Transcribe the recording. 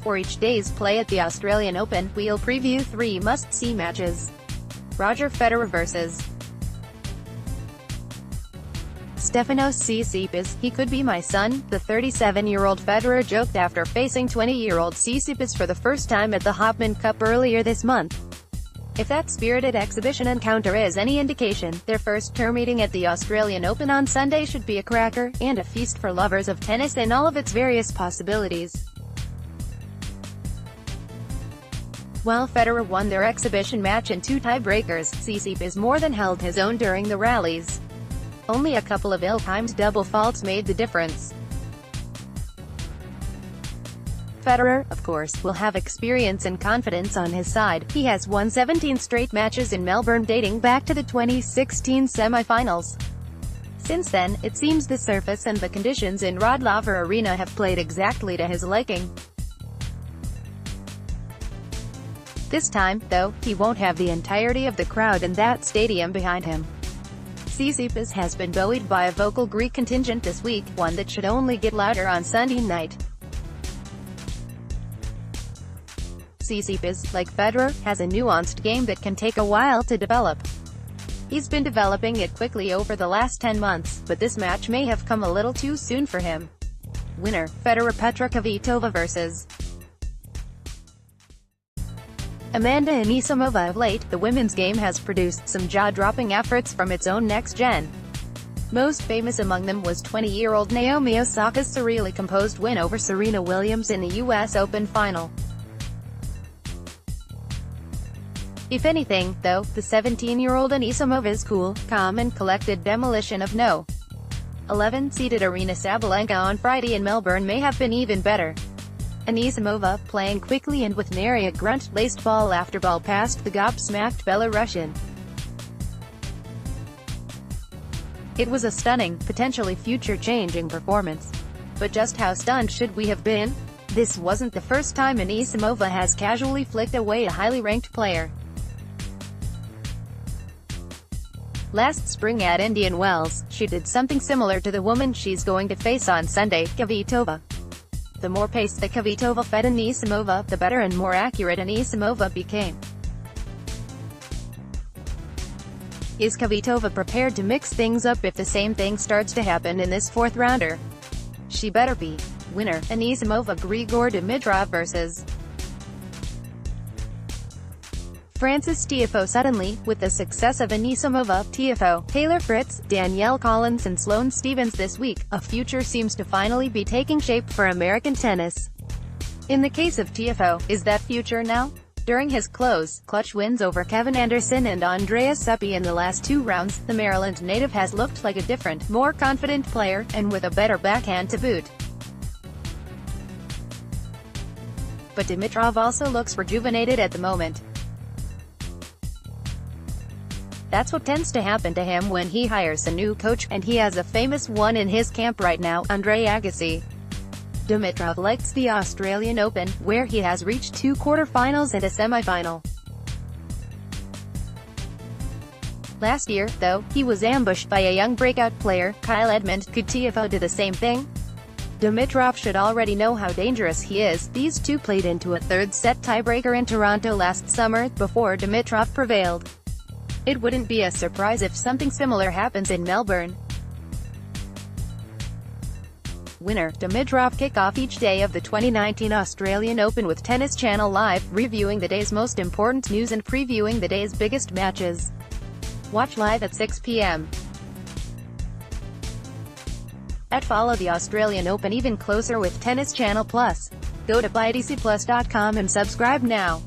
before each day's play at the Australian Open, we'll preview 3 must-see matches. Roger Federer vs. Stefanos Tsitsipas. "He could be my son," the 37-year-old Federer joked after facing 20-year-old Tsitsipas for the first time at the Hopman Cup earlier this month. If that spirited exhibition encounter is any indication, their first tour meeting at the Australian Open on Sunday should be a cracker, and a feast for lovers of tennis in all of its various possibilities. While Federer won their exhibition match in 2 tiebreakers, Tsitsipas more than held his own during the rallies. Only a couple of ill-timed double faults made the difference. Federer, of course, will have experience and confidence on his side. He has won 17 straight matches in Melbourne dating back to the 2016 semi-finals. Since then, it seems the surface and the conditions in Rod Laver Arena have played exactly to his liking. This time, though, he won't have the entirety of the crowd in that stadium behind him. Tsitsipas has been buoyed by a vocal Greek contingent this week, one that should only get louder on Sunday night. Tsitsipas, like Federer, has a nuanced game that can take a while to develop. He's been developing it quickly over the last 10 months, but this match may have come a little too soon for him. Winner: Federer-Petra Kvitova vs. Amanda Anisimova. Of late, the women's game has produced some jaw-dropping efforts from its own next-gen. Most famous among them was 20-year-old Naomi Osaka's surreally composed win over Serena Williams in the US Open final. If anything, though, the 17-year-old Anisimova's cool, calm and collected demolition of No. 11-seeded Aryna Sabalenka on Friday in Melbourne may have been even better. Anisimova, playing quickly and with nary a grunt, laced ball after ball past the gobsmacked Belarusian. It was a stunning, potentially future-changing performance. But just how stunned should we have been? This wasn't the first time Anisimova has casually flicked away a highly ranked player. Last spring at Indian Wells, she did something similar to the woman she's going to face on Sunday, Kvitova. The more pace that Kvitova fed Anisimova, the better and more accurate Anisimova became. Is Kvitova prepared to mix things up if the same thing starts to happen in this 4th rounder? She better be. Winner: Anisimova. Grigor-Dimitrov vs. Frances Tiafoe. Suddenly, with the success of Anisimova, Tiafoe, Taylor Fritz, Danielle Collins and Sloane Stephens this week, a future seems to finally be taking shape for American tennis. In the case of Tiafoe, is that future now? During his close, clutch wins over Kevin Anderson and Andreas Seppi in the last 2 rounds, the Maryland native has looked like a different, more confident player, and with a better backhand to boot. But Dimitrov also looks rejuvenated at the moment. That's what tends to happen to him when he hires a new coach, and he has a famous one in his camp right now, Andre Agassi. Dimitrov likes the Australian Open, where he has reached 2 quarter-finals and a semi-final. Last year, though, he was ambushed by a young breakout player, Kyle Edmund. Could Tiafoe do the same thing? Dimitrov should already know how dangerous he is. These two played into a 3rd-set tiebreaker in Toronto last summer, before Dimitrov prevailed. It wouldn't be a surprise if something similar happens in Melbourne. Winner: Dimitrov. Kick off each day of the 2019 Australian Open with Tennis Channel Live, reviewing the day's most important news and previewing the day's biggest matches. Watch live at 6 p.m. Follow the Australian Open even closer with Tennis Channel Plus. Go to 2icplus.com and subscribe now.